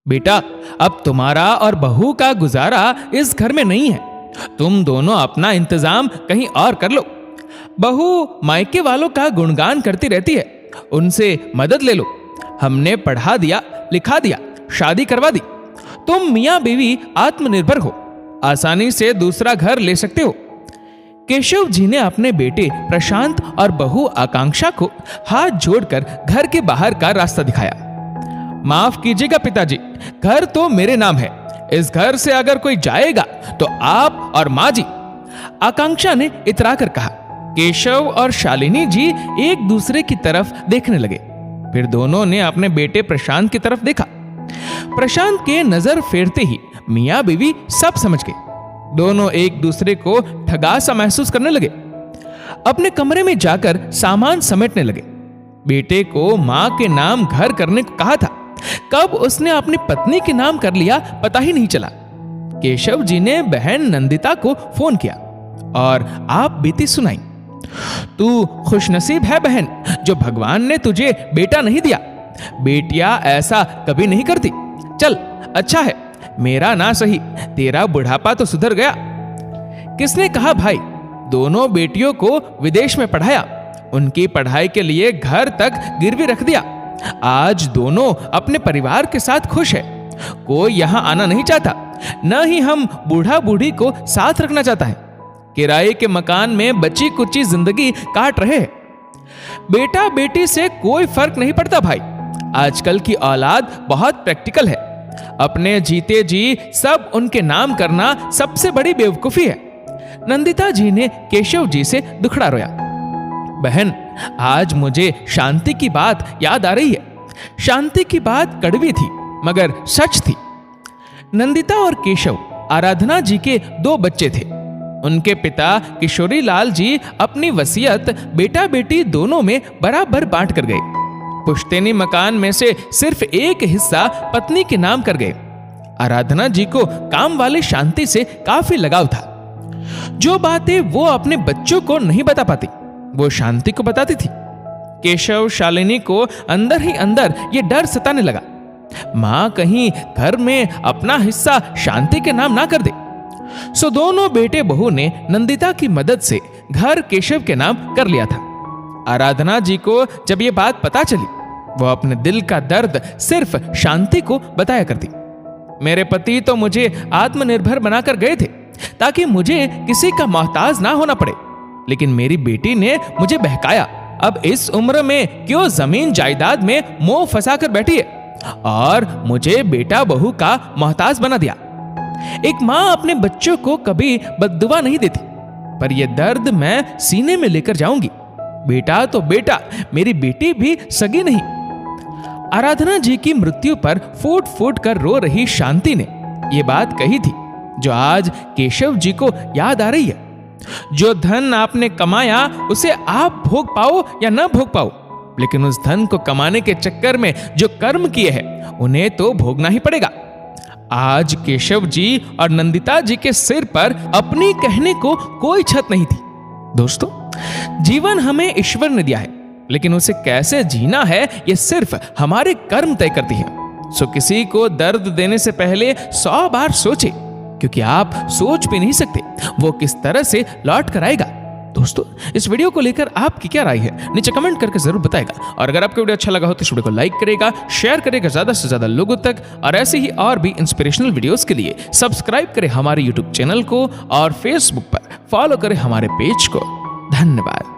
बेटा, अब तुम्हारा और बहू का गुजारा इस घर में नहीं है। तुम दोनों अपना इंतजाम कहीं और कर लो। बहू मायके वालों का गुणगान करती रहती है, उनसे मदद ले लो। हमने पढ़ा दिया, लिखा दिया, शादी करवा दी। तुम मियाँ बीवी आत्मनिर्भर हो, आसानी से दूसरा घर ले सकते हो। केशव जी ने अपने बेटे प्रशांत और बहू आकांक्षा को हाथ जोड़कर घर के बाहर का रास्ता दिखाया। माफ कीजिएगा पिताजी, घर तो मेरे नाम है। इस घर से अगर कोई जाएगा तो आप और माँ जी, आकांक्षा ने इतरा कर कहा। केशव और शालिनी जी एक दूसरे की तरफ देखने लगे। फिर दोनों ने अपने बेटे प्रशांत की तरफ देखा। प्रशांत के नजर फेरते ही मियाँ बीवी सब समझ गए। दोनों एक दूसरे को ठगा सा महसूस करने लगे। अपने कमरे में जाकर सामान समेटने लगे। बेटे को माँ के नाम घर करने को कहा था, कब उसने अपनी पत्नी के नाम कर लिया पता ही नहीं चला। केशव जी ने बहन नंदिता को फोन किया और आप बीती सुनाई। तू खुशनसीब है बहन, जो भगवान ने तुझे बेटा नहीं दिया। बेटियां ऐसा कभी नहीं करती। चल अच्छा है, मेरा ना सही तेरा बुढ़ापा तो सुधर गया। किसने कहा भाई? दोनों बेटियों को विदेश में पढ़ाया, उनकी पढ़ाई के लिए घर तक गिरवी रख दिया। आज दोनों अपने परिवार के साथ खुश है। कोई यहां आना नहीं चाहता, न ही हम बूढ़ा बूढ़ी को साथ रखना चाहता है। किराए के मकान में बची कुची जिंदगी काट रहे हैं। बेटा बेटी से कोई फर्क नहीं पड़ता भाई। आजकल की औलाद बहुत प्रैक्टिकल है। अपने जीते जी सब उनके नाम करना सबसे बड़ी बेवकूफी है। नंदिता जी ने केशव जी से दुखड़ा रोया। बहन, आज मुझे शांति की बात याद आ रही है। शांति की बात कड़वी थी मगर सच थी। नंदिता और केशव आराधना जी के 2 बच्चे थे। उनके पिता किशोरी लाल जी अपनी वसीयत बेटा बेटी दोनों में बराबर बांट कर गए। पुश्तैनी मकान में से सिर्फ एक हिस्सा पत्नी के नाम कर गए। आराधना जी को काम वाले शांति से काफी लगाव था। जो बातें वो अपने बच्चों को नहीं बता पाती, वो शांति को बताती थी। केशव शालिनी को अंदर ही अंदर ये डर सताने लगा, मां कहीं घर में अपना हिस्सा शांति के नाम ना कर दे। सो दोनों बेटे बहू ने नंदिता की मदद से घर केशव के नाम कर लिया था। आराधना जी को जब ये बात पता चली, वो अपने दिल का दर्द सिर्फ शांति को बताया करती। मेरे पति तो मुझे आत्मनिर्भर बनाकर गए थे ताकि मुझे किसी का मोहताज ना होना पड़े, लेकिन मेरी बेटी ने मुझे बहकाया। अब इस उम्र में क्यों जमीन जायदाद में मोह फंसा कर बैठी है और मुझे बेटा बहू का मोहताज बना दिया। एक माँ अपने बच्चों को कभी बद्दुआ नहीं देती, पर यह दर्द मैं सीने में लेकर जाऊंगी। बेटा तो बेटा, मेरी बेटी भी सगी नहीं। आराधना जी की मृत्यु पर फूट फूट कर रो रही शांति ने यह बात कही थी जो आज केशव जी को याद आ रही है। जो धन आपने कमाया उसे आप भोग पाओ या न भोग पाओ, लेकिन उस धन को कमाने के चक्कर में जो कर्म किए हैं उन्हें तो भोगना ही पड़ेगा। आज केशव जी और नंदिता जी के सिर पर अपनी कहने को कोई छत नहीं थी। दोस्तों, जीवन हमें ईश्वर ने दिया है, लेकिन उसे कैसे जीना है यह सिर्फ हमारे कर्म तय करती है। सो किसी को दर्द देने से पहले 100 बार सोचे, क्योंकि आप सोच भी नहीं सकते वो किस तरह से लौट कर आएगा। दोस्तों, इस वीडियो को लेकर आपकी क्या राय है नीचे कमेंट करके जरूर बताएगा। और अगर आपको वीडियो अच्छा लगा हो तो इस वीडियो को लाइक करेगा, शेयर करेगा ज्यादा से ज्यादा लोगों तक। और ऐसे ही और भी इंस्पिरेशनल वीडियोस के लिए सब्सक्राइब करें हमारे यूट्यूब चैनल को और फेसबुक पर फॉलो करें हमारे पेज को। धन्यवाद।